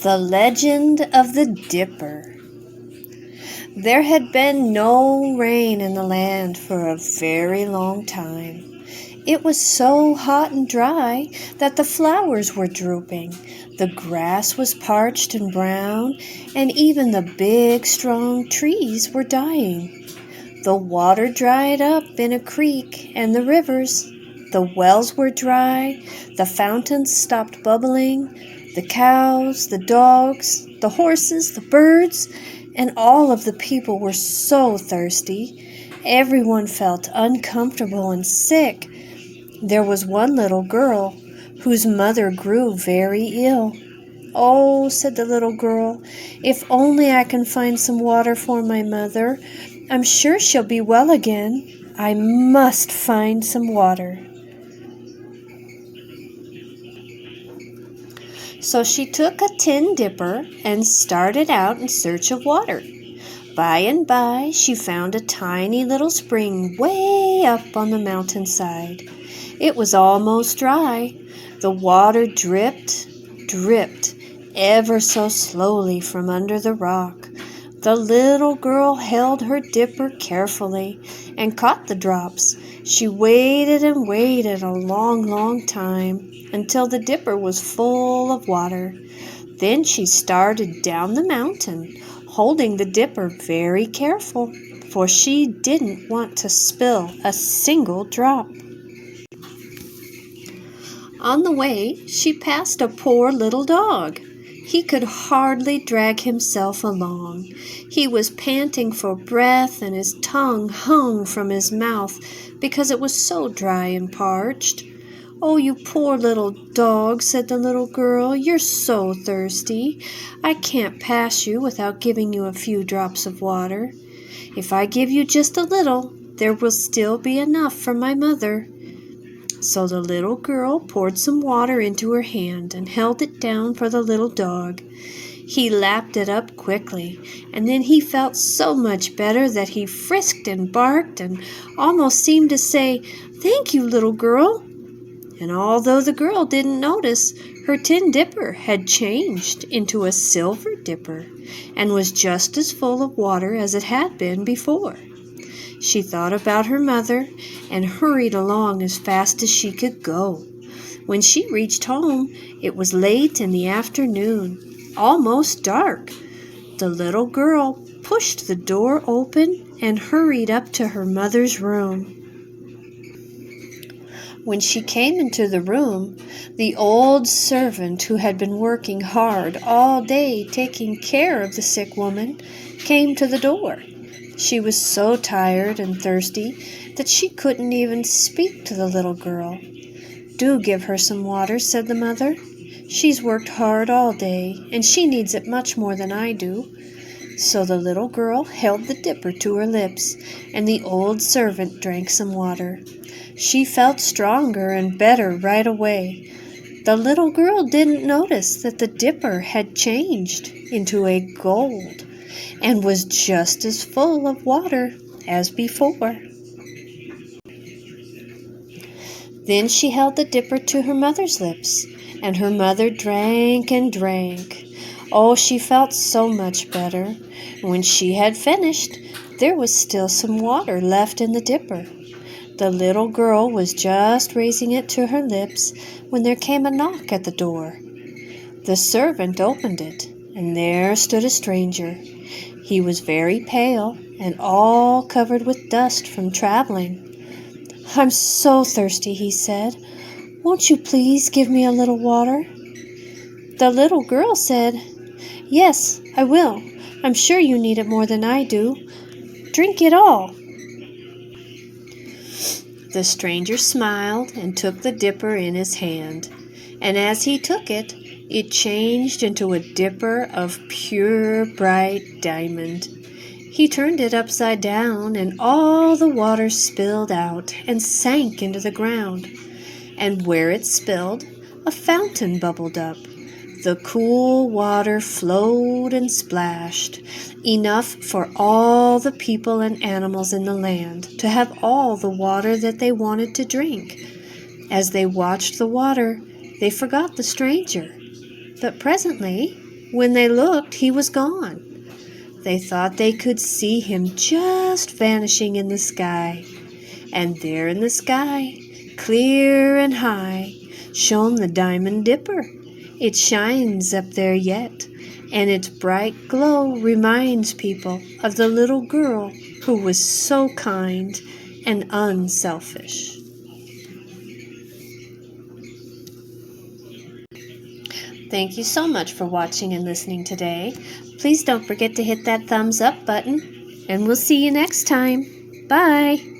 The Legend of the Dipper. There had been no rain in the land for a very long time. It was so hot and dry that the flowers were drooping, the grass was parched and brown, and even the big, strong trees were dying. The water dried up in a creek and the rivers. The wells were dry, the fountains stopped bubbling, the cows, the dogs, the horses, the birds, and all of the people were so thirsty. Everyone felt uncomfortable and sick. There was one little girl whose mother grew very ill. "Oh," said the little girl, "if only I can find some water for my mother. I'm sure she'll be well again. I must find some water." So she took a tin dipper and started out in search of water. By and by, she found a tiny little spring way up on the mountainside. It was almost dry. The water dripped ever so slowly from under the rock. The little girl held her dipper carefully and caught the drops. She waited and waited a long time until the dipper was full of water. Then she started down the mountain, holding the dipper very careful, for she didn't want to spill a single drop. On the way, she passed a poor little dog. He could hardly drag himself along. He was panting for breath, and his tongue hung from his mouth because it was so dry and parched. "Oh, you poor little dog," said the little girl, "you're so thirsty. I can't pass you without giving you a few drops of water. If I give you just a little, there will still be enough for my mother." So the little girl poured some water into her hand and held it down for the little dog. He lapped it up quickly, and then he felt so much better that he frisked and barked and almost seemed to say, "Thank you, little girl." And although the girl didn't notice, her tin dipper had changed into a silver dipper and was just as full of water as it had been before. She thought about her mother and hurried along as fast as she could go. When she reached home, it was late in the afternoon, almost dark. The little girl pushed the door open and hurried up to her mother's room. When she came into the room, the old servant who had been working hard all day taking care of the sick woman came to the door. She was so tired and thirsty that she couldn't even speak to the little girl. "Do give her some water," said the mother. "She's worked hard all day, and she needs it much more than I do." So the little girl held the dipper to her lips, and the old servant drank some water. She felt stronger and better right away. The little girl didn't notice that the dipper had changed into a gold and was just as full of water as before. Then she held the dipper to her mother's lips, and her mother drank and drank. Oh, she felt so much better. When she had finished, there was still some water left in the dipper. The little girl was just raising it to her lips when there came a knock at the door. The servant opened it, and there stood a stranger. He was very pale and all covered with dust from traveling. "I'm so thirsty," he said. "Won't you please give me a little water?" The little girl said, "Yes, I will. I'm sure you need it more than I do. Drink it all." The stranger smiled and took the dipper in his hand, and as he took it, it changed into a dipper of pure, bright diamond. He turned it upside down, and all the water spilled out and sank into the ground. And where it spilled, a fountain bubbled up. The cool water flowed and splashed, enough for all the people and animals in the land to have all the water that they wanted to drink. As they watched the water, they forgot the stranger. But presently, When they looked, he was gone. They thought they could see him just vanishing in the sky. And there in the sky, clear and high, shone the Diamond Dipper. It shines up there yet, and its bright glow reminds people of the little girl who was so kind and unselfish. Thank you so much for watching and listening today. Please don't forget to hit that thumbs up button, and we'll see you next time. Bye!